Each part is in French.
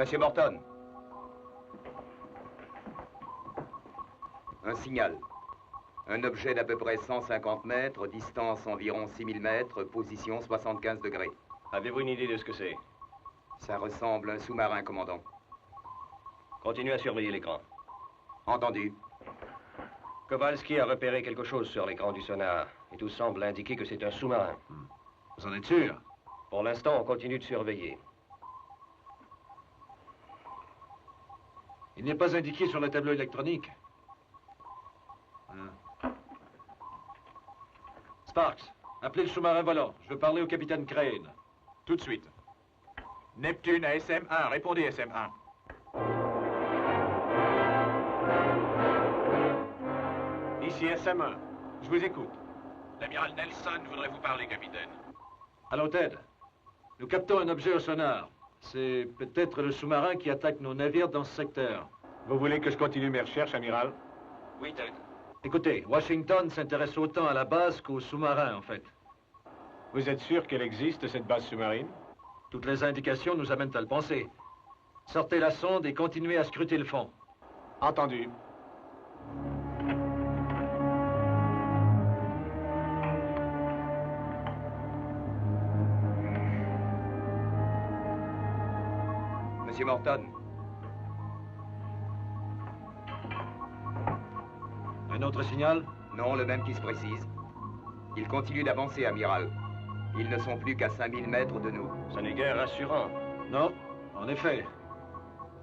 Monsieur Morton. Un signal. Un objet d'à peu près 150 mètres, distance environ 6000 mètres, position 75 degrés. Avez-vous une idée de ce que c'est? Ça ressemble à un sous-marin, commandant. Continuez à surveiller l'écran. Entendu. Kowalski a repéré quelque chose sur l'écran du sonar, et tout semble indiquer que c'est un sous-marin. Vous en êtes sûr? Pour l'instant, on continue de surveiller. Il n'est pas indiqué sur le tableau électronique. Sparks, appelez le sous-marin volant. Je veux parler au capitaine Crane. Tout de suite. Neptune à SM1. Répondez, SM1. Ici SM1. Je vous écoute. L'amiral Nelson voudrait vous parler, capitaine. Allô, Ted. Nous captons un objet au sonar. C'est peut-être le sous-marin qui attaque nos navires dans ce secteur. Vous voulez que je continue mes recherches, amiral? Oui, Ted. Écoutez, Washington s'intéresse autant à la base qu'aux sous-marins, en fait. Vous êtes sûr qu'elle existe, cette base sous-marine? Toutes les indications nous amènent à le penser. Sortez la sonde et continuez à scruter le fond. Entendu. Monsieur Morton. Un autre signal? Non, le même qui se précise. Ils continuent d'avancer, amiral. Ils ne sont plus qu'à 5000 mètres de nous. Ça n'est guère rassurant. Non, en effet.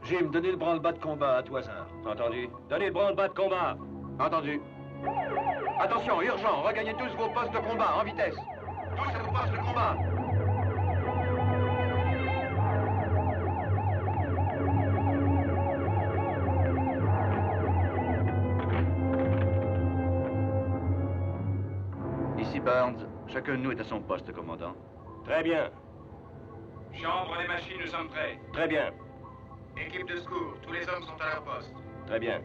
Jim, donnez le branle-bas de combat à tout hasard. Entendu. Donnez le branle-bas de combat. Entendu. Attention, urgent, regagnez tous vos postes de combat, en vitesse. Tous à vos postes de combat. Ici Barnes, chacun de nous est à son poste, commandant. Très bien. Chambre des machines, nous sommes prêts. Très bien. Équipe de secours, tous les hommes sont à leur poste. Très bien.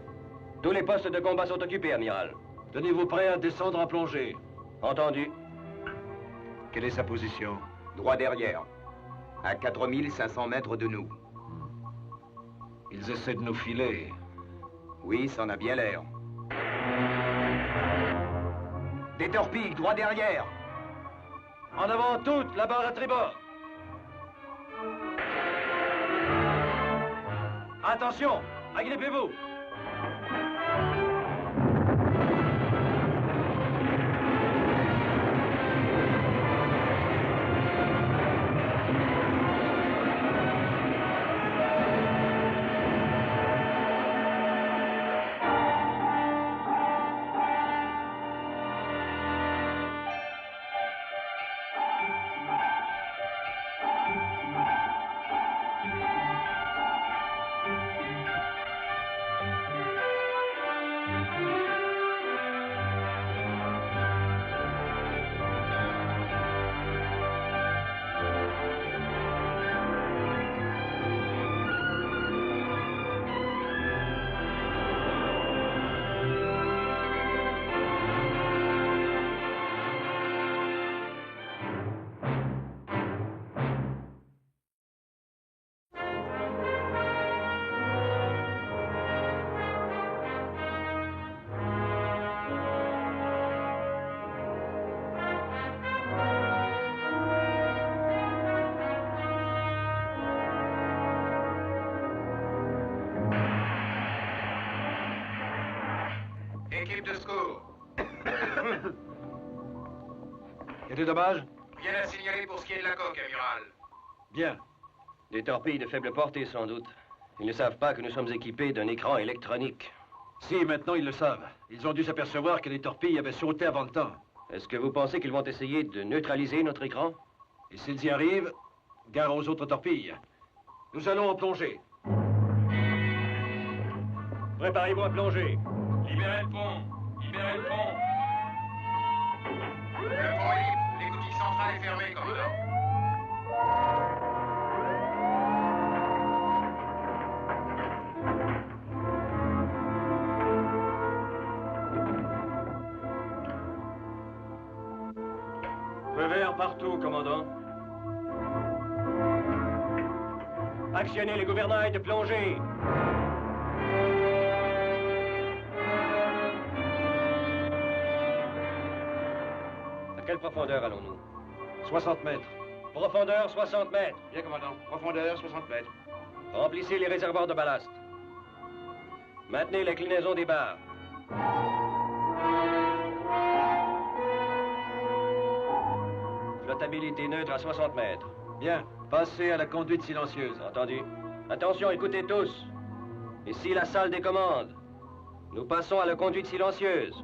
Tous les postes de combat sont occupés, amiral. Tenez-vous prêts à descendre en plongée. Entendu. Quelle est sa position? Droit derrière. À 4500 mètres de nous. Ils essaient de nous filer. Oui, ça en a bien l'air. Des torpilles, droit derrière. En avant toutes, la barre à tribord. Attention, agrippez-vous. Équipe de secours. Y a des dommages? Rien à signaler pour ce qui est de la coque, amiral. Bien. Des torpilles de faible portée, sans doute. Ils ne savent pas que nous sommes équipés d'un écran électronique. Si, maintenant ils le savent. Ils ont dû s'apercevoir que les torpilles avaient sauté avant le temps. Est-ce que vous pensez qu'ils vont essayer de neutraliser notre écran? Et s'ils y arrivent, gare aux autres torpilles. Nous allons en plonger. Préparez-vous à plonger. Libérez le pont. Libérez le pont. Le pont est libre. L'écoutille centrale est fermée, commandant. Feu vert partout, commandant. Actionnez les gouvernails de plongée. À quelle profondeur allons-nous? 60 mètres. Profondeur 60 mètres. Bien, commandant. Profondeur, 60 mètres. Remplissez les réservoirs de ballast. Maintenez l'inclinaison des barres. Flottabilité neutre à 60 mètres. Bien. Passez à la conduite silencieuse. Entendu. Attention, écoutez tous. Ici la salle des commandes. Nous passons à la conduite silencieuse.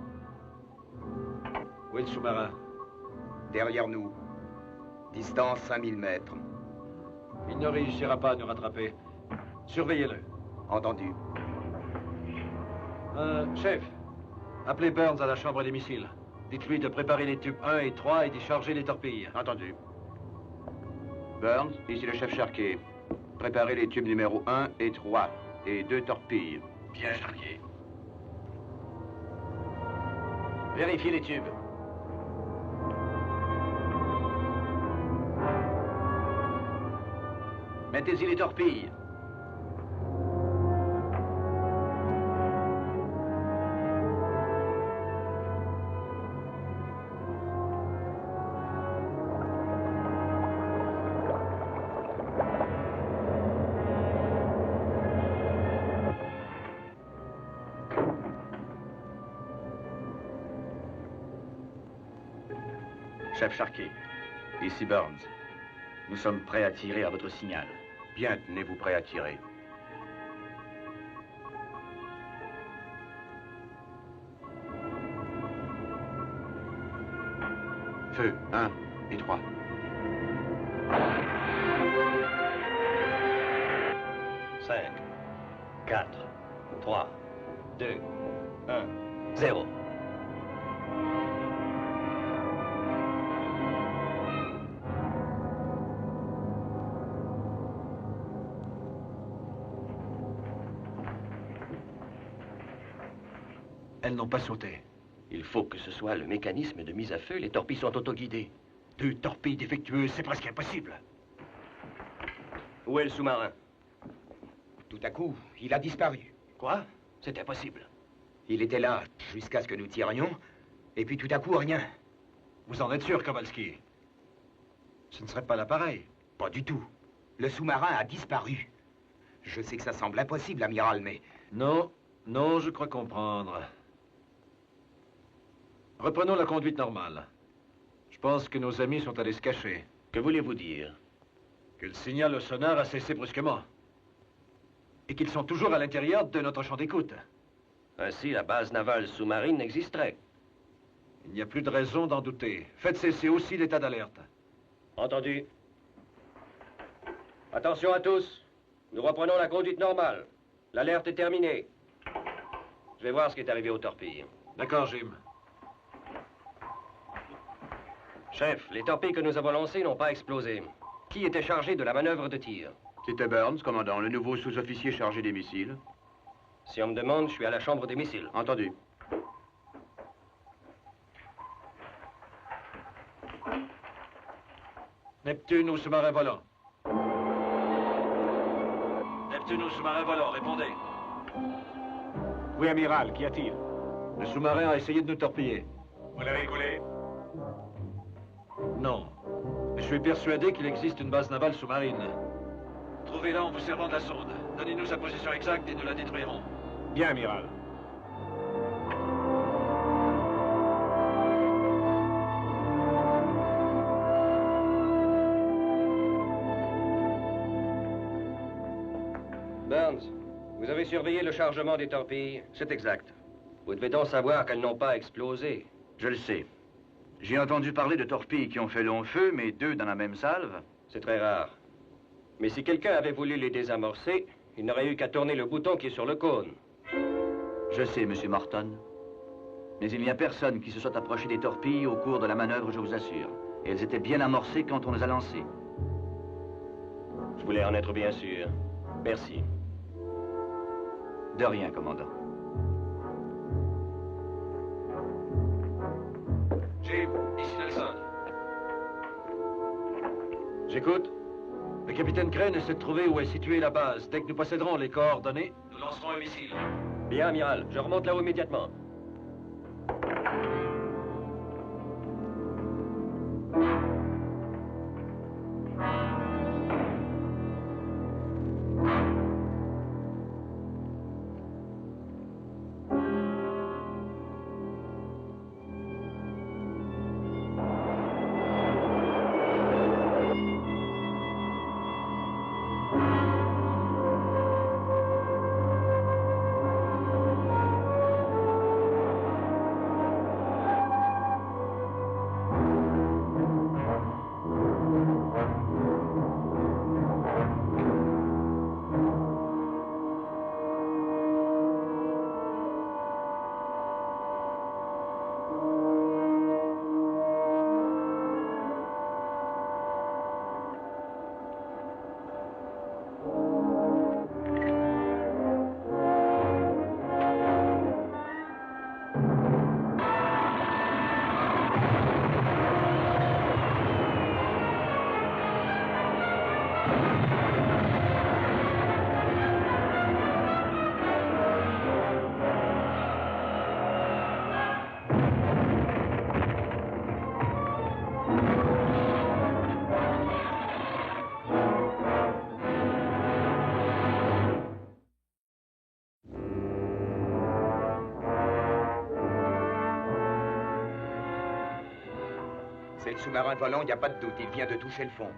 Où est le sous-marin? Derrière nous. Distance 5000 mètres. Il ne réussira pas à nous rattraper. Surveillez-le. Entendu. Chef, appelez Burns à la chambre des missiles. Dites-lui de préparer les tubes 1 et 3 et d'y charger les torpilles. Entendu. Burns, ici le chef Charquet. Préparez les tubes numéro 1 et 3 et 2 torpilles. Bien, Charquier. Vérifiez les tubes. Mettez-y les torpilles. Chef Charquet, ici Burns. Nous sommes prêts à tirer à votre signal. Bien, tenez-vous prêt à tirer. Feu, 1 et 3. Cinq, 4, 3, 2, 1, 0. Elles n'ont pas sauté. Il faut que ce soit le mécanisme de mise à feu. Les torpilles sont autoguidées. 2 torpilles défectueuses, c'est presque impossible. Où est le sous-marin? Tout à coup, il a disparu. Quoi? C'est impossible. Il était là jusqu'à ce que nous tirions, et puis tout à coup, rien. Vous en êtes sûr, Kowalski? Ce ne serait pas l'appareil. Pas du tout. Le sous-marin a disparu. Je sais que ça semble impossible, amiral, mais... Non, non, je crois comprendre. Reprenons la conduite normale. Je pense que nos amis sont allés se cacher. Que voulez-vous dire? Que le signal au sonar a cessé brusquement. Et qu'ils sont toujours à l'intérieur de notre champ d'écoute. Ainsi, la base navale sous-marine existerait. Il n'y a plus de raison d'en douter. Faites cesser aussi l'état d'alerte. Entendu. Attention à tous. Nous reprenons la conduite normale. L'alerte est terminée. Je vais voir ce qui est arrivé aux torpilles. D'accord, Jim. Chef, les torpilles que nous avons lancées n'ont pas explosé. Qui était chargé de la manœuvre de tir? C'était Burns, commandant, le nouveau sous-officier chargé des missiles. Si on me demande, je suis à la chambre des missiles. Entendu. Neptune ou sous-marin volant? Neptune ou sous-marin volant, répondez. Oui, amiral, qu'y a-t-il? Le sous-marin a essayé de nous torpiller. Vous l'avez coulé? Non. Mais je suis persuadé qu'il existe une base navale sous-marine. Trouvez-la en vous servant de la sonde. Donnez-nous sa position exacte et nous la détruirons. Bien, amiral. Burns, vous avez surveillé le chargement des torpilles. C'est exact. Vous devez donc savoir qu'elles n'ont pas explosé. Je le sais. J'ai entendu parler de torpilles qui ont fait long feu, mais 2 dans la même salve. C'est très rare. Mais si quelqu'un avait voulu les désamorcer, il n'aurait eu qu'à tourner le bouton qui est sur le cône. Je sais, Monsieur Morton. Mais il n'y a personne qui se soit approché des torpilles au cours de la manœuvre, je vous assure. Et elles étaient bien amorcées quand on les a lancées. Je voulais en être bien sûr. Merci. De rien, commandant. Jim, ici Nelson. J'écoute. Le capitaine Crane essaie de trouver où est située la base. Dès que nous posséderons les coordonnées, nous lancerons un missile. Bien, amiral. Je remonte là-haut immédiatement. C'est le sous-marin volant, il n'y a pas de doute. Il vient de toucher le fond.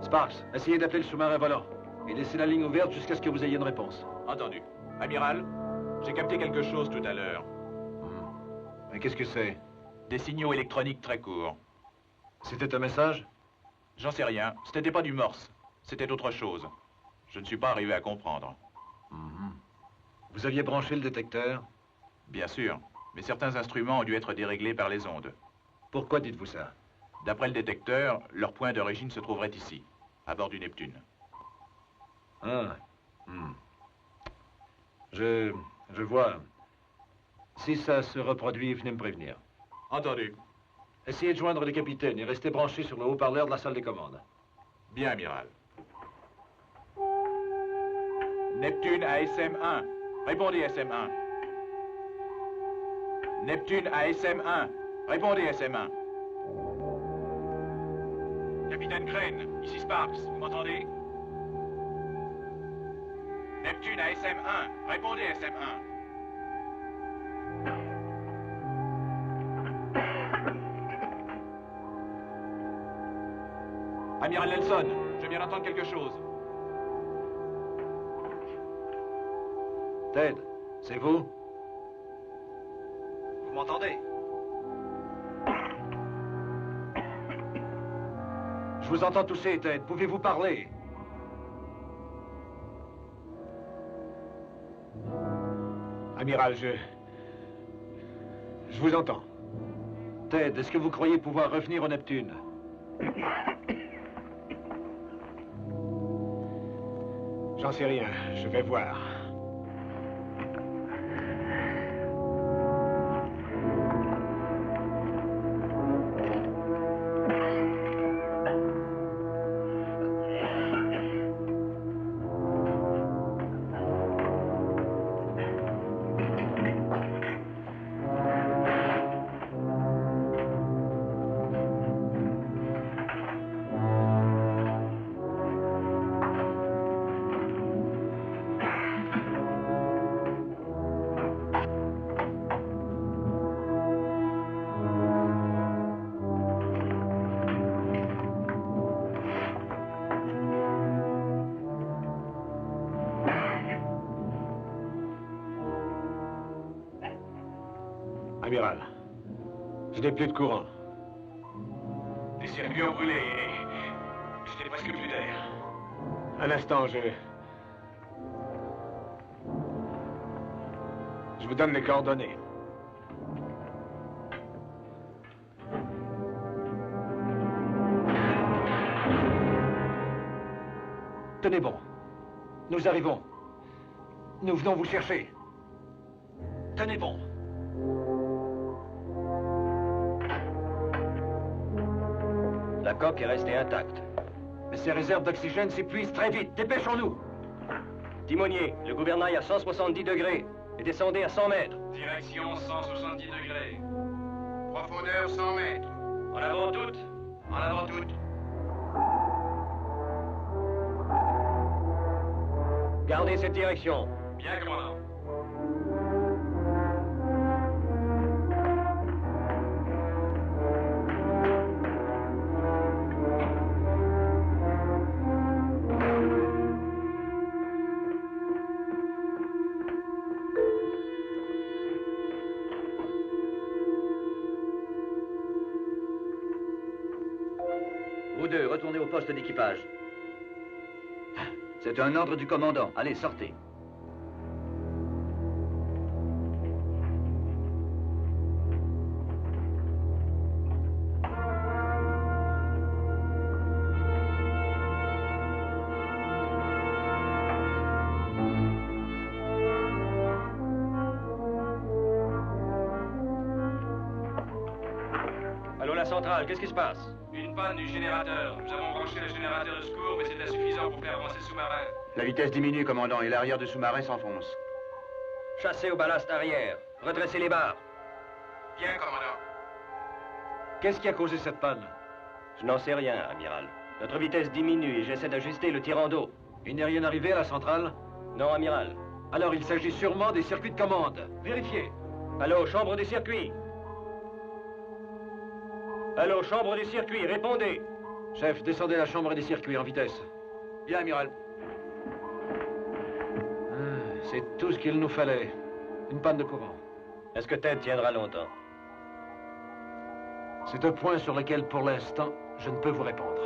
Sparks, essayez d'appeler le sous-marin volant. Et laissez la ligne ouverte jusqu'à ce que vous ayez une réponse. Entendu. Amiral, j'ai capté quelque chose tout à l'heure. Mais qu'est-ce que c'est? Des signaux électroniques très courts. C'était un message? J'en sais rien. Ce n'était pas du morse. C'était autre chose. Je ne suis pas arrivé à comprendre. Vous aviez branché le détecteur? Bien sûr. Mais certains instruments ont dû être déréglés par les ondes. Pourquoi dites-vous ça? D'après le détecteur, leur point d'origine se trouverait ici, à bord du Neptune. Ah. Je vois. Si ça se reproduit, venez me prévenir. Entendu. Essayez de joindre le capitaine et restez branchés sur le haut-parleur de la salle des commandes. Bien, amiral. Neptune à SM1. Répondez SM1. Neptune à SM1. Répondez SM1. Capitaine Crane, ici Sparks, vous m'entendez? Neptune à SM1. Répondez SM1. Amiral Nelson, je viens d'entendre quelque chose. Ted, c'est vous? Vous m'entendez? Je vous entends tousser, Ted. Pouvez-vous parler? Amiral, je vous entends. Ted, est-ce que vous croyez pouvoir revenir au Neptune? J'en sais rien, je vais voir. Amiral, je n'ai plus de courant. Les circuits ont brûlé et je n'ai presque plus d'air. Un instant, je vous donne les coordonnées. Tenez bon. Nous arrivons. Nous venons vous chercher. Tenez bon. La coque est restée intacte. Mais ces réserves d'oxygène s'épuisent très vite. Dépêchons-nous. Timonier, le gouvernail à 170 degrés. Et descendez à 100 mètres. Direction 170 degrés. Profondeur 100 mètres. En avant toutes. En avant toute. Gardez cette direction. Bien, commandant. Vous deux, retournez au poste d'équipage. C'est un ordre du commandant. Allez, sortez. Allô, la centrale, qu'est-ce qui se passe? Une panne du générateur. Nous avons branché le générateur de secours, mais c'est insuffisant pour faire avancer le sous-marin. La vitesse diminue, commandant, et l'arrière du sous-marin s'enfonce. Chassez au ballast arrière. Redressez les barres. Bien, commandant. Qu'est-ce qui a causé cette panne? Je n'en sais rien, amiral. Notre vitesse diminue et j'essaie d'ajuster le tirant d'eau. Il n'est rien arrivé à la centrale? Non, amiral. Alors il s'agit sûrement des circuits de commande. Vérifiez. Allô, chambre du circuit. Allô, chambre du circuit, répondez. Chef, descendez la chambre des circuits en vitesse. Bien, amiral. C'est tout ce qu'il nous fallait. Une panne de courant. Est-ce que Ted tiendra longtemps? C'est un point sur lequel, pour l'instant, je ne peux vous répondre.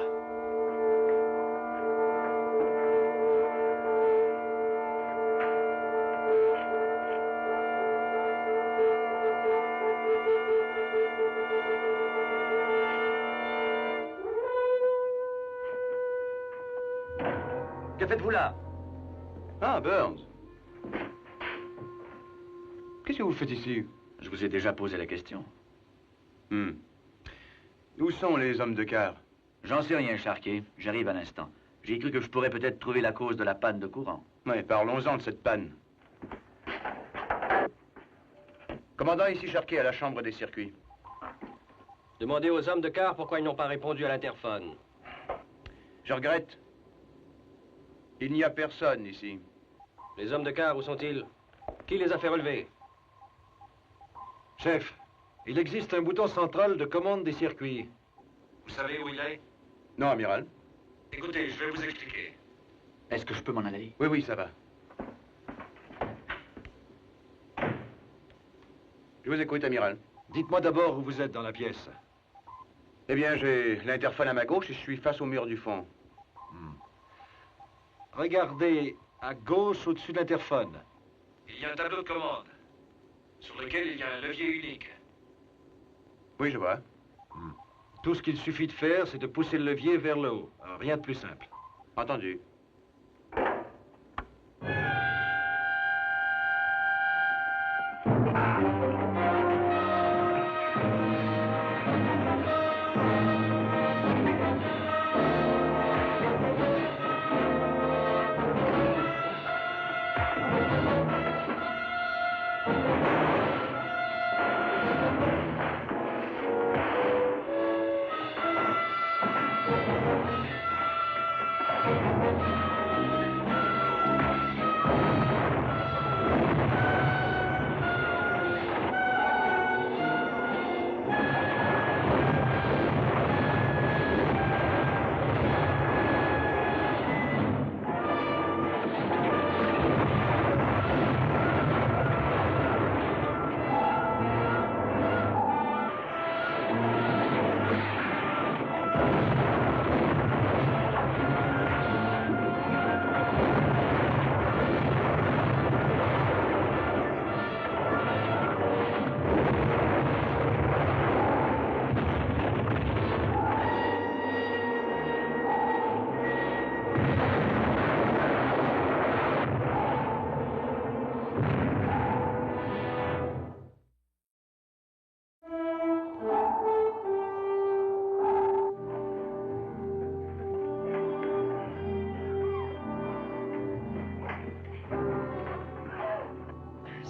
Que faites-vous là? Ah, Burns. Qu'est-ce que vous faites ici? Je vous ai déjà posé la question. Où sont les hommes de quart? J'en sais rien, Charquier. J'arrive à l'instant. J'ai cru que je pourrais peut-être trouver la cause de la panne de courant. Oui, parlons-en de cette panne. Commandant, ici Charquier, à la chambre des circuits. Demandez aux hommes de quart pourquoi ils n'ont pas répondu à l'interphone. Je regrette. Il n'y a personne ici. Les hommes de quart, où sont-ils? Qui les a fait relever? Chef, il existe un bouton central de commande des circuits. Vous savez où il est? Non, amiral. Écoutez, je vais vous expliquer. Est-ce que je peux m'en aller? Oui, oui, ça va. Je vous écoute, amiral. Dites-moi d'abord où vous êtes dans la pièce. Eh bien, j'ai l'interphone à ma gauche et je suis face au mur du fond. Regardez à gauche au-dessus de l'interphone. Il y a un tableau de commande, sur lequel il y a un levier unique. Oui, je vois. Tout ce qu'il suffit de faire, c'est de pousser le levier vers le haut. Alors, rien de plus simple. Entendu.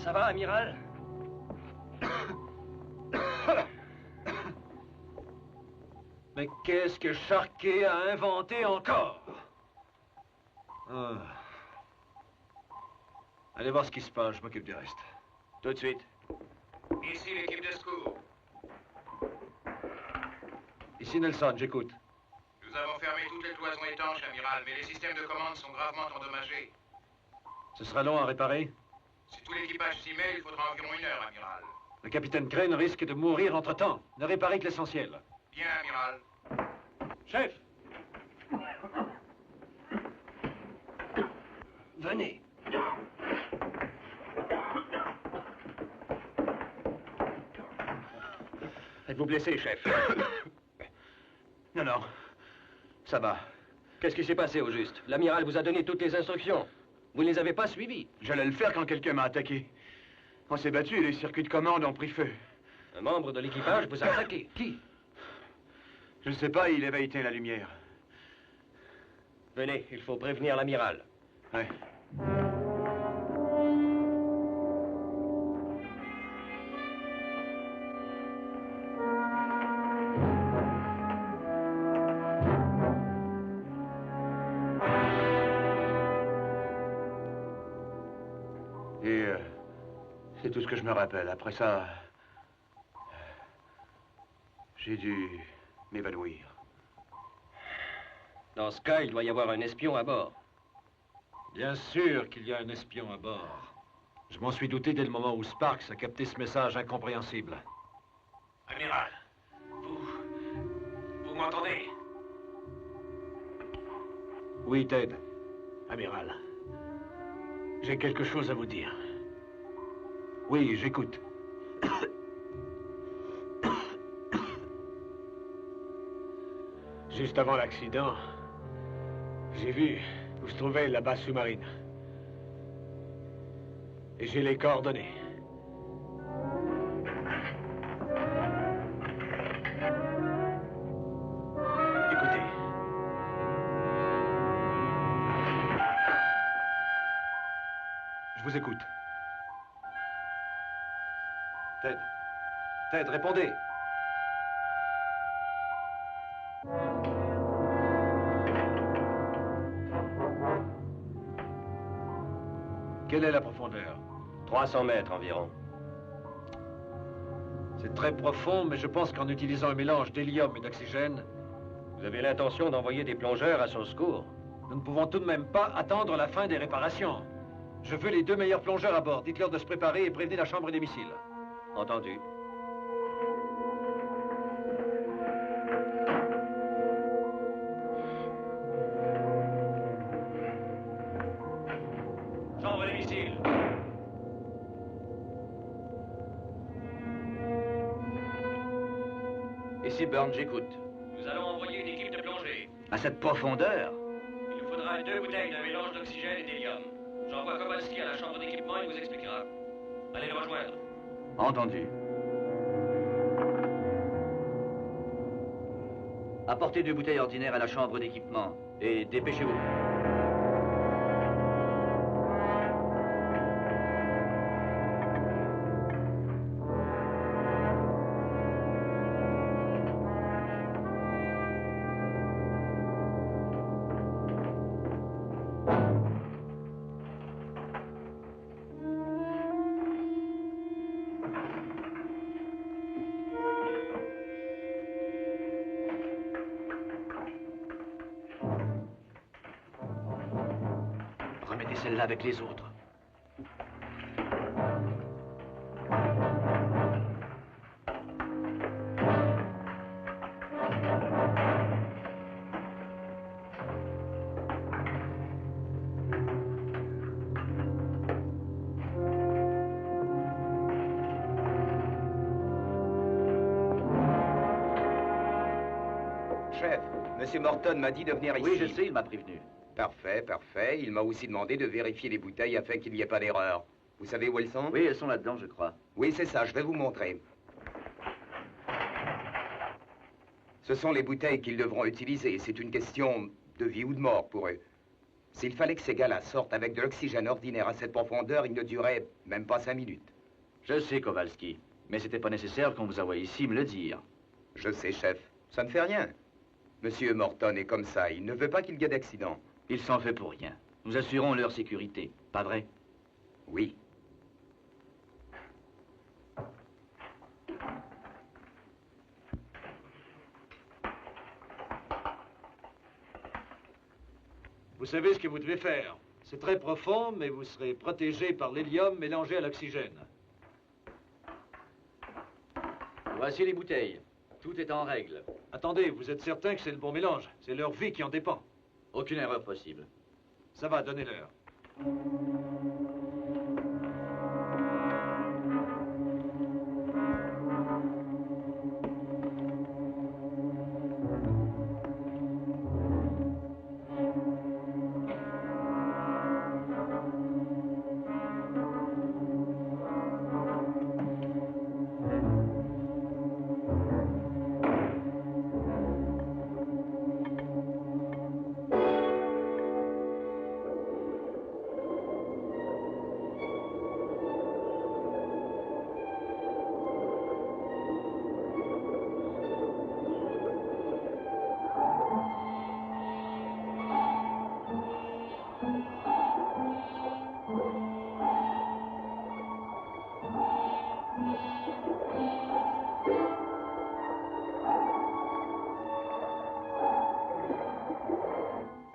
Ça va, amiral? Mais qu'est-ce que Charquet a inventé encore? Ah. Allez voir ce qui se passe, je m'occupe du reste. Tout de suite. Ici l'équipe de secours. Ici Nelson, j'écoute. Nous avons fermé toutes les cloisons étanches, amiral, mais les systèmes de commande sont gravement endommagés. Ce sera long à réparer? Si tout l'équipage s'y met, il faudra environ 1 heure, amiral. Le capitaine Crane risque de mourir entre-temps. Ne réparez que l'essentiel. Bien, amiral. Chef! Venez. Êtes-vous blessé, chef? Non, non. Ça va. Qu'est-ce qui s'est passé au juste? L'amiral vous a donné toutes les instructions. Vous ne les avez pas suivies. J'allais le faire quand quelqu'un m'a attaqué. On s'est battu et les circuits de commande ont pris feu. Un membre de l'équipage vous a attaqué. Qui? Je ne sais pas, il avait éteint la lumière. Venez, il faut prévenir l'amiral. Ouais. Et c'est tout ce que je me rappelle. Après ça, j'ai dû m'évanouir. Dans ce cas, il doit y avoir un espion à bord. Bien sûr qu'il y a un espion à bord. Je m'en suis douté dès le moment où Sparks a capté ce message incompréhensible. Amiral, vous m'entendez? Oui, Ted. Amiral, j'ai quelque chose à vous dire. Oui, j'écoute. Juste avant l'accident, j'ai vu où se trouvait la base sous-marine. Et j'ai les coordonnées. Écoutez. Je vous écoute. Ted. Ted, répondez. Quelle est la profondeur? 300 mètres environ. C'est très profond, mais je pense qu'en utilisant un mélange d'hélium et d'oxygène, Vous avez l'intention d'envoyer des plongeurs à son secours? nous ne pouvons tout de même pas attendre la fin des réparations. Je veux les 2 meilleurs plongeurs à bord. Dites-leur de se préparer et prévenez la chambre des missiles. Entendu. Chambre des missiles. Ici Burns, j'écoute. Nous allons envoyer une équipe de plongée. À cette profondeur? Il nous faudra 2 bouteilles d'un mélange d'oxygène et d'hélium. J'envoie Kowalski à la chambre d'équipement, il vous expliquera. Allez le rejoindre. Entendu. Apportez 2 bouteilles ordinaires à la chambre d'équipement. Et dépêchez-vous. Remettez celle-là avec les autres. Chef, Monsieur Morton m'a dit de venir ici. Oui, je sais, il m'a prévenu. Parfait, parfait. Il m'a aussi demandé de vérifier les bouteilles afin qu'il n'y ait pas d'erreur. Vous savez où elles sont? Oui, elles sont là-dedans, je crois. Oui, c'est ça, je vais vous montrer. Ce sont les bouteilles qu'ils devront utiliser. C'est une question de vie ou de mort pour eux. S'il fallait que ces gars-là sortent avec de l'oxygène ordinaire à cette profondeur, ils ne duraient même pas 5 minutes. Je sais, Kowalski, mais c'était pas nécessaire qu'on vous envoie ici me le dire. Je sais, chef. Ça ne fait rien. Monsieur Morton est comme ça. Il ne veut pas qu'il y ait d'accident. Il s'en fait pour rien. Nous assurons leur sécurité, pas vrai? Oui. Vous savez ce que vous devez faire. C'est très profond, mais vous serez protégé par l'hélium mélangé à l'oxygène. Voici les bouteilles. Tout est en règle. Attendez, vous êtes certain que c'est le bon mélange? C'est leur vie qui en dépend. Aucune erreur possible. Ça va, donnez-leur.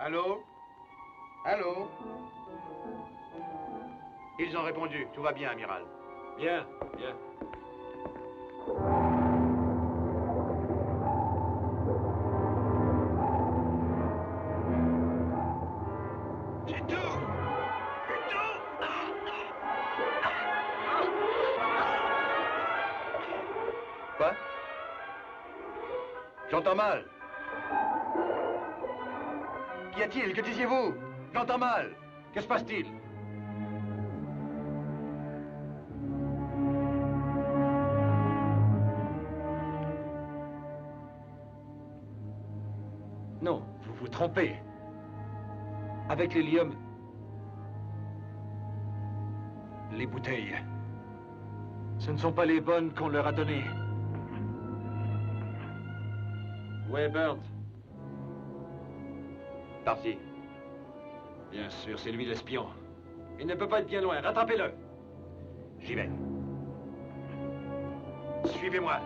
Allô? Allô? Ils ont répondu. Tout va bien, amiral. Bien, bien. C'est tout! Quoi? J'entends mal. Qu'y a-t-il? Que disiez-vous? J'entends mal. Que se passe-t-il? Non, vous vous trompez. Avec l'hélium... Les bouteilles. Ce ne sont pas les bonnes qu'on leur a données. Où est Burns? Par-ci. Bien sûr, c'est lui l'espion. Il ne peut pas être bien loin. Rattrapez-le. J'y vais. Suivez-moi.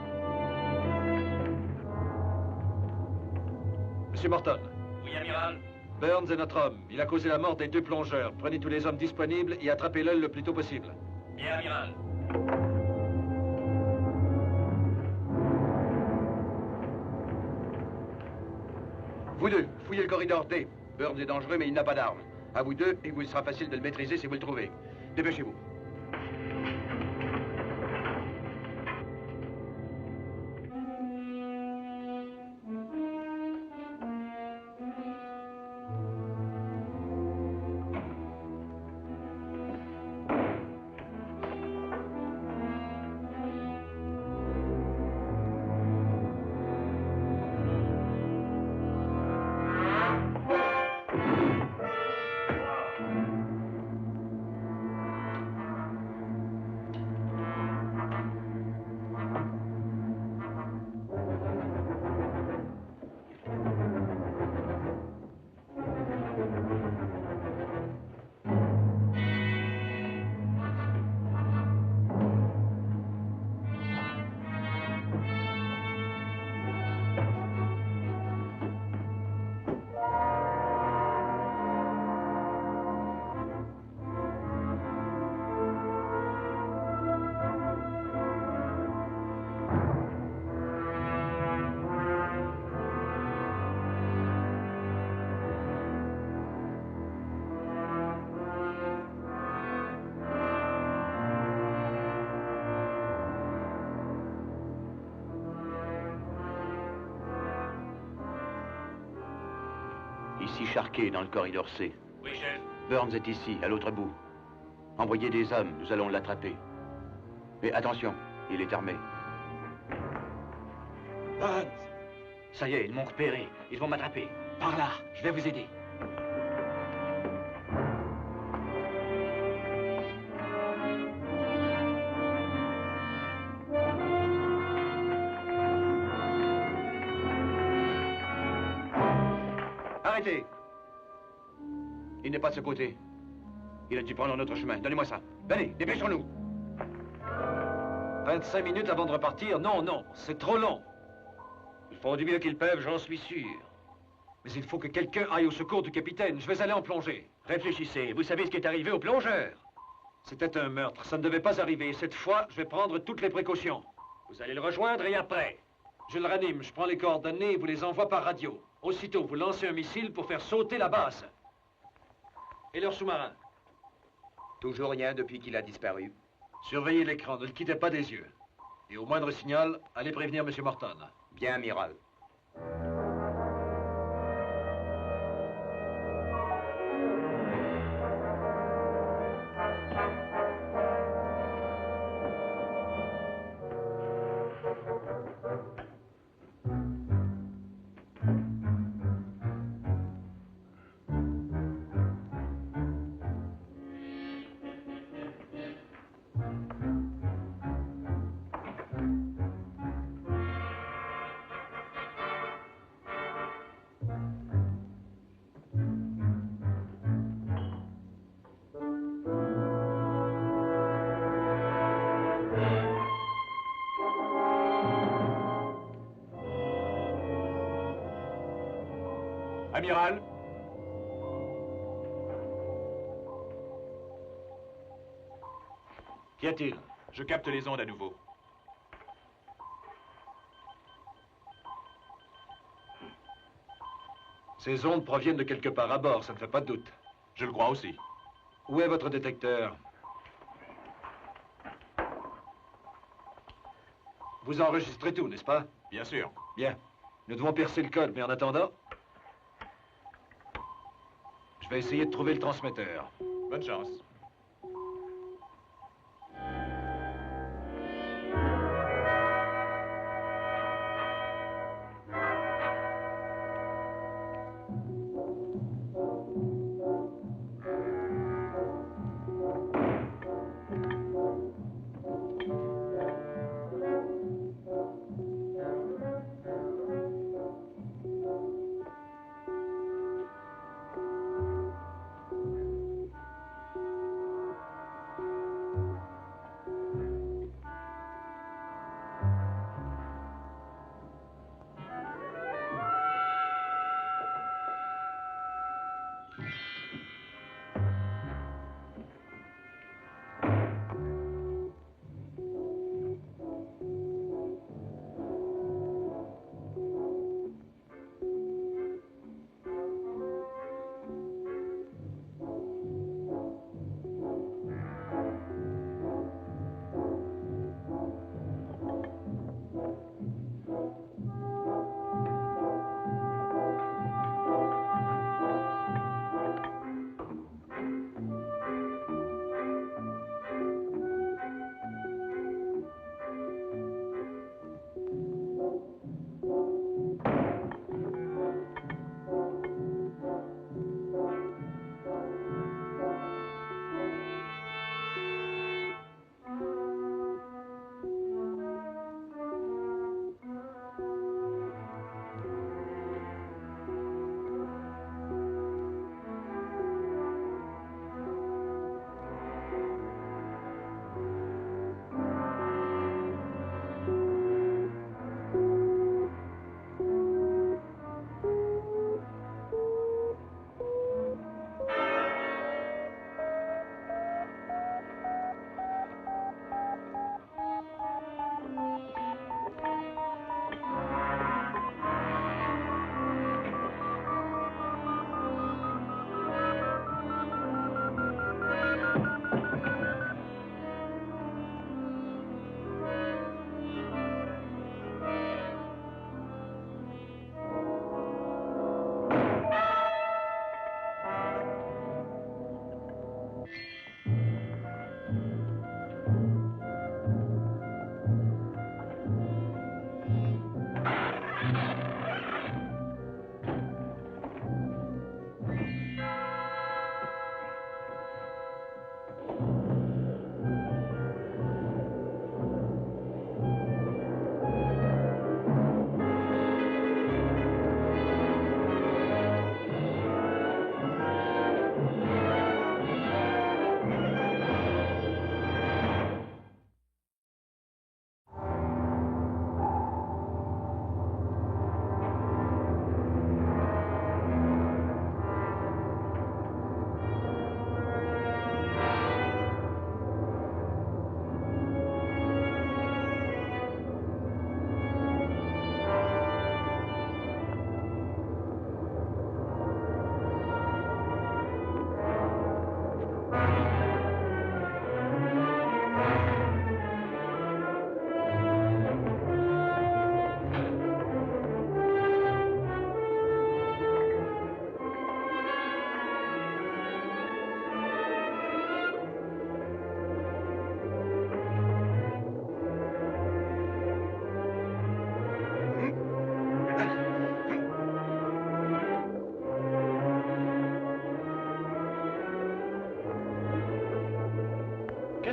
Monsieur Morton, Oui, amiral. Burns est notre homme. Il a causé la mort des 2 plongeurs. Prenez tous les hommes disponibles et attrapez-le le plus tôt possible. Bien, amiral. Vous deux, fouillez le corridor D. Burns est dangereux, mais il n'a pas d'arme. À vous deux, et il sera facile de le maîtriser si vous le trouvez. Dépêchez-vous. Ici Charquet, dans le corridor C. Oui, chef. Burns est ici, à l'autre bout. Envoyez des hommes, nous allons l'attraper. Mais attention, il est armé. Burns! Ça y est, ils m'ont repéré. Ils vont m'attraper. Par là, je vais vous aider. arrêtez. Il n'est pas de ce côté. Il a dû prendre un autre chemin. Donnez-moi ça. Venez, dépêchons-nous. 25 minutes avant de repartir? Non, non, c'est trop long. Ils font du mieux qu'ils peuvent, j'en suis sûr. Mais il faut que quelqu'un aille au secours du capitaine. Je vais aller en plongée. Réfléchissez, vous savez ce qui est arrivé au plongeur. C'était un meurtre, ça ne devait pas arriver. Cette fois, je vais prendre toutes les précautions. Vous allez le rejoindre et après? Je le ranime, je prends les coordonnées et vous les envoie par radio. Aussitôt, vous lancez un missile pour faire sauter la base. Et leur sous-marin? Toujours rien depuis qu'il a disparu. Surveillez l'écran, ne le quittez pas des yeux. Et au moindre signal, allez prévenir M. Morton. Bien, amiral. Amiral? Qu'y a-t-il? Je capte les ondes à nouveau. Ces ondes proviennent de quelque part à bord, ça ne fait pas de doute. Je le crois aussi. Où est votre détecteur? Vous enregistrez tout, n'est-ce pas? Bien sûr. Bien. Nous devons percer le code, mais en attendant, je vais essayer de trouver le transmetteur. Bonne chance.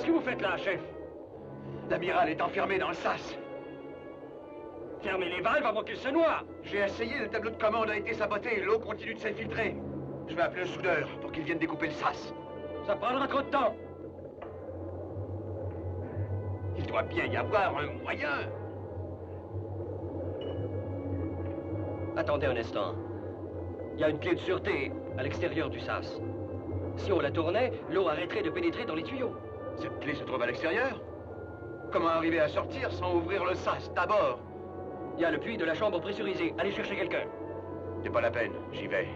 Qu'est-ce que vous faites là, chef? L'amiral est enfermé dans le sas. Fermez les valves avant qu'il se noie. J'ai essayé, le tableau de commande a été saboté, l'eau continue de s'infiltrer. Je vais appeler un soudeur pour qu'il vienne découper le sas. Ça prendra trop de temps. Il doit bien y avoir un moyen. Attendez un instant. Il y a une clé de sûreté à l'extérieur du sas. Si on la tournait, l'eau arrêterait de pénétrer dans les tuyaux. Cette clé se trouve à l'extérieur? Comment arriver à sortir sans ouvrir le sas d'abord? Il y a le puits de la chambre pressurisée. Allez chercher quelqu'un. C'est pas la peine, j'y vais.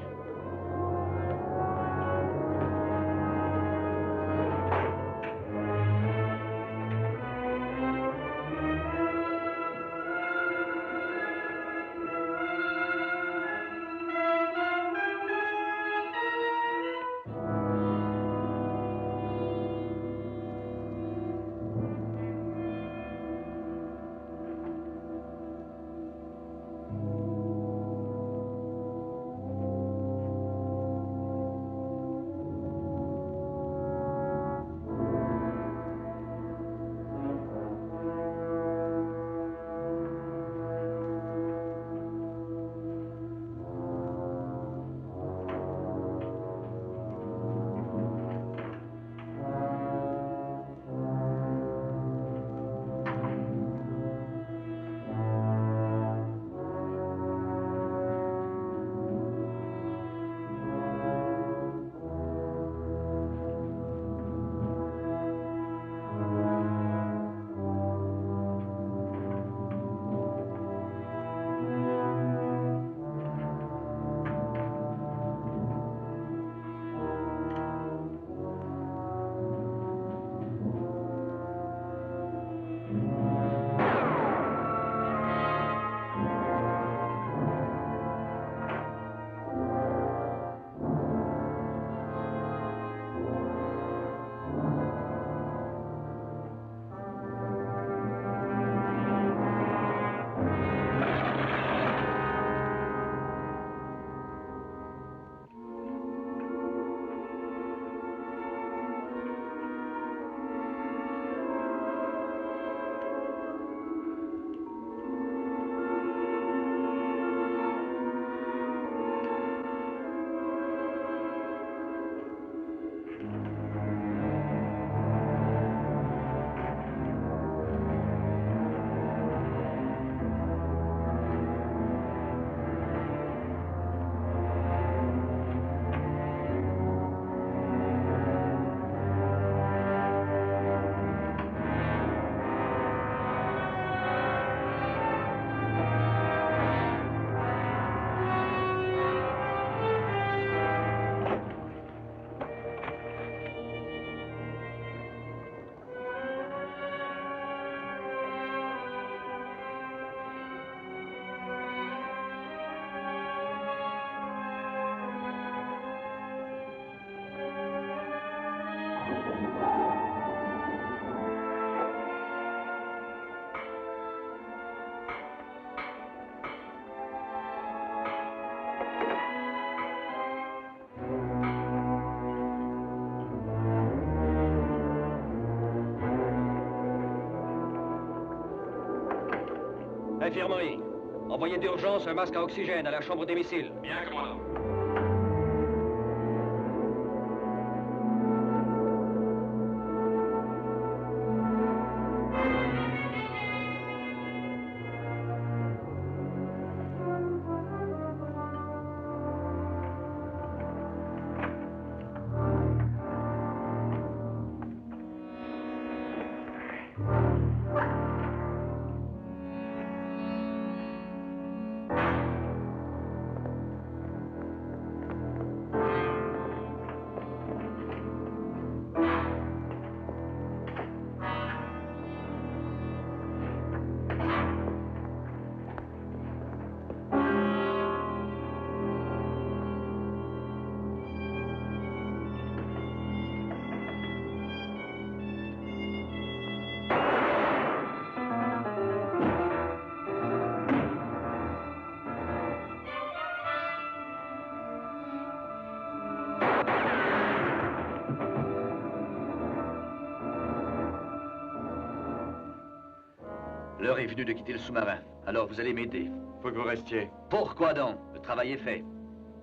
Infirmerie. Envoyez d'urgence un masque à oxygène à la chambre des missiles. Bien, commandant. L'heure est venue de quitter le sous-marin. Alors vous allez m'aider. Faut que vous restiez. Pourquoi donc? Le travail est fait.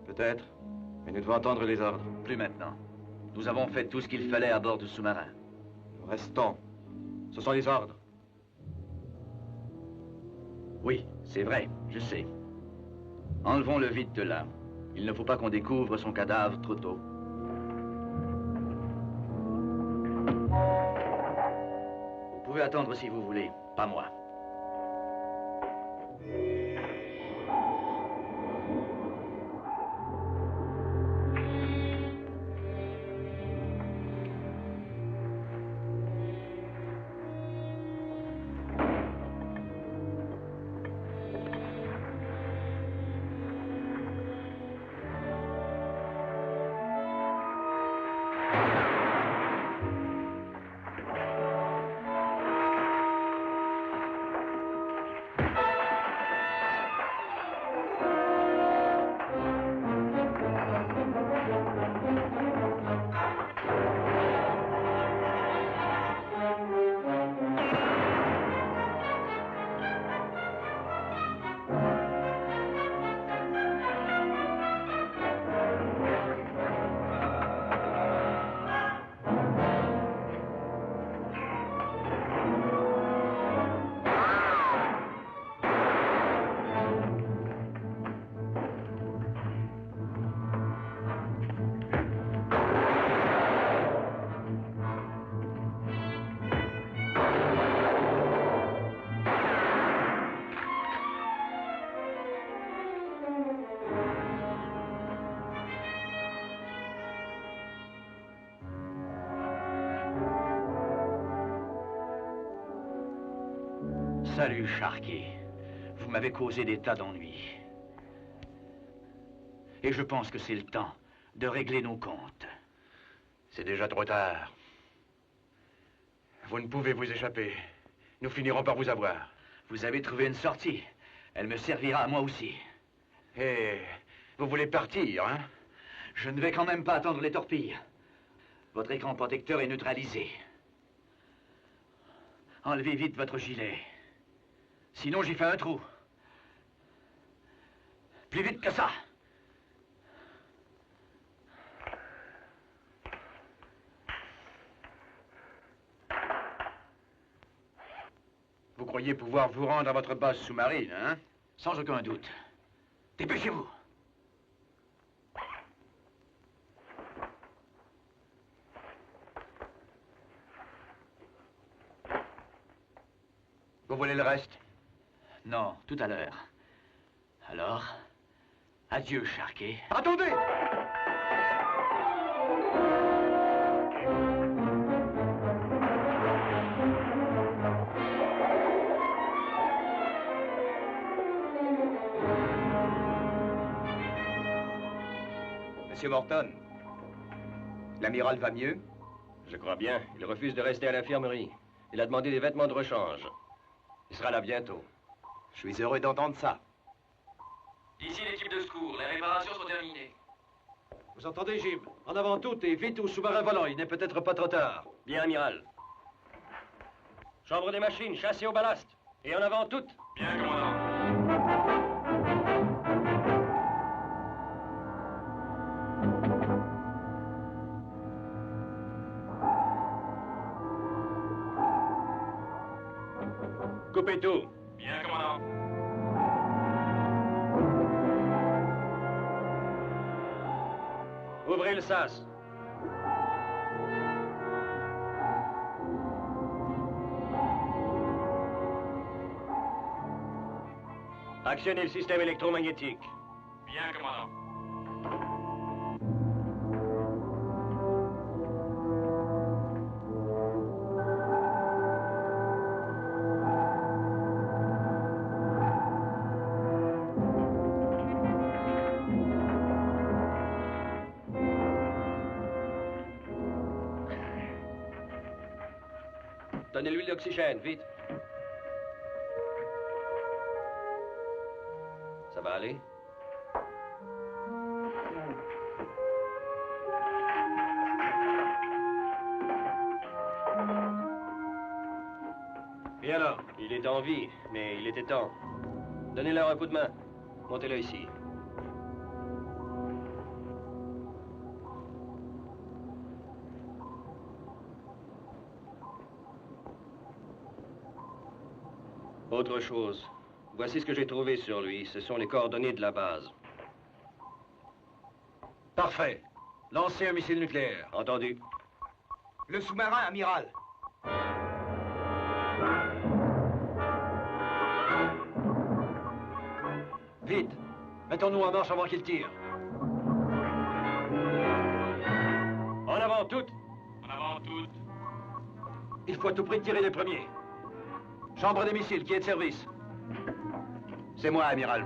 Peut-être. Mais nous devons entendre les ordres. Plus maintenant. Nous avons fait tout ce qu'il fallait à bord du sous-marin. Nous restons. Ce sont les ordres. Oui, c'est vrai, je sais. Enlevons-le vite de là. Il ne faut pas qu'on découvre son cadavre trop tôt. Vous pouvez attendre si vous voulez, pas moi. Salut, Sharkey. Vous m'avez causé des tas d'ennuis. Et je pense que c'est le temps de régler nos comptes. C'est déjà trop tard. Vous ne pouvez vous échapper. Nous finirons par vous avoir. Vous avez trouvé une sortie. Elle me servira à moi aussi. Et vous voulez partir, hein? Je ne vais quand même pas attendre les torpilles. Votre écran protecteur est neutralisé. Enlevez vite votre gilet. Sinon, j'y fais un trou. Plus vite que ça. Vous croyez pouvoir vous rendre à votre base sous-marine, hein? Sans aucun doute. Dépêchez-vous. Vous voulez le reste? Non, tout à l'heure. Alors, adieu, Sharkey. Attendez! Monsieur Morton, l'amiral va mieux? Je crois bien. Il refuse de rester à l'infirmerie. Il a demandé des vêtements de rechange. Il sera là bientôt. Je suis heureux d'entendre ça. Ici l'équipe de secours. Les réparations sont terminées. Vous entendez, Jim? En avant tout et vite au sous-marin volant. Il n'est peut-être pas trop tard. Bien, amiral. Chambre des machines, chassez au ballast. Et en avant toutes. Bien, commandant. Coupez tout. Bien, commandant. Ouvrez le sas. Actionnez le système électromagnétique. Bien, commandant. Donnez l'huile d'oxygène, vite. Ça va aller? Et alors? Il est en vie, mais il était temps. Donnez-leur un coup de main. Montez-le ici. Autre chose. Voici ce que j'ai trouvé sur lui. Ce sont les coordonnées de la base. Parfait. Lancez un missile nucléaire. Entendu. Le sous-marin, amiral. Vite. Mettons-nous en marche avant qu'il tire. En avant, toutes! En avant toutes. Il faut à tout prix tirer les premiers. Chambre des missiles, qui est de service? C'est moi, amiral.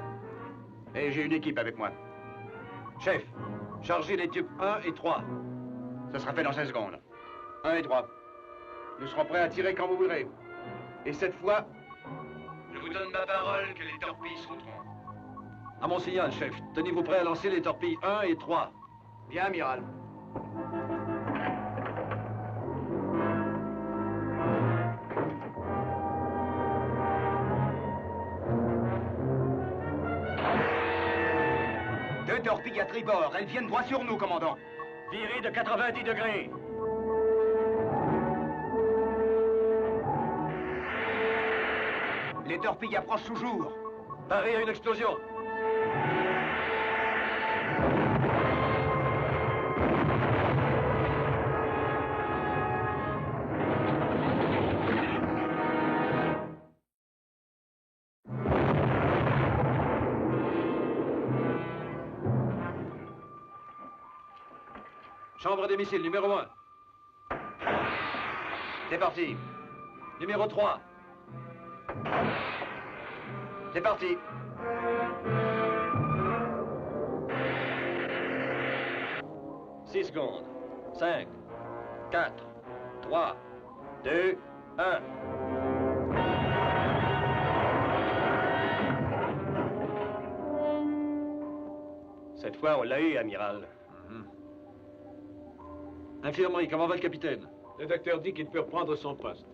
Et j'ai une équipe avec moi. Chef, chargez les tubes 1 et 3. Ça sera fait dans 5 secondes. 1 et 3. Nous serons prêts à tirer quand vous voudrez. Et cette fois, je vous donne ma parole que les torpilles sauteront. À mon signal, chef. Tenez-vous prêt à lancer les torpilles 1 et 3. Bien, amiral. Deux torpilles à tribord. Elles viennent droit sur nous, commandant. Virez de 90 degrés. Les torpilles approchent toujours. Parez à une explosion. Chambre des missiles, numéro 1. C'est parti. Numéro 3. C'est parti. Six secondes. 5, 4, 3, 2, 1. Cette fois, on l'a eu, amiral. Infirmerie, comment va le capitaine? Le docteur dit qu'il peut reprendre son poste.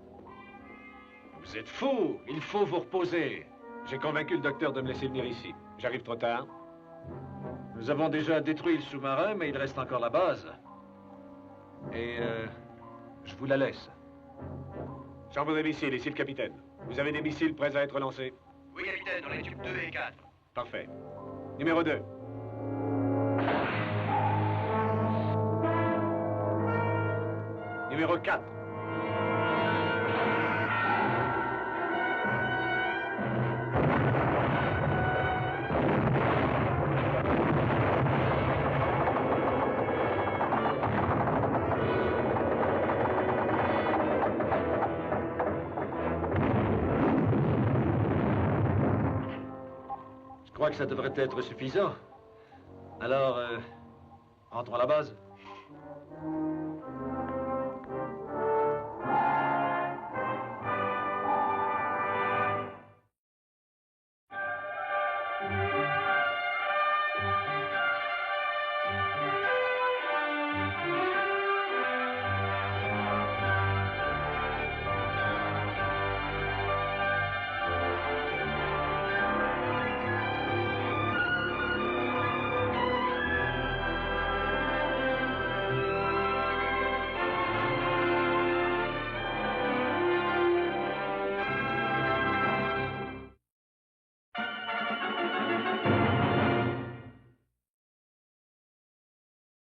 Vous êtes fou. Il faut vous reposer. J'ai convaincu le docteur de me laisser venir ici. J'arrive trop tard. Nous avons déjà détruit le sous-marin, mais il reste encore la base. Et je vous la laisse. Chambre des missiles, ici le capitaine. Vous avez des missiles prêts à être lancés? Oui, capitaine, dans les tubes 2 et 4. Parfait. Numéro 2. Numéro 4. Je crois que ça devrait être suffisant. Alors, rentrons à la base.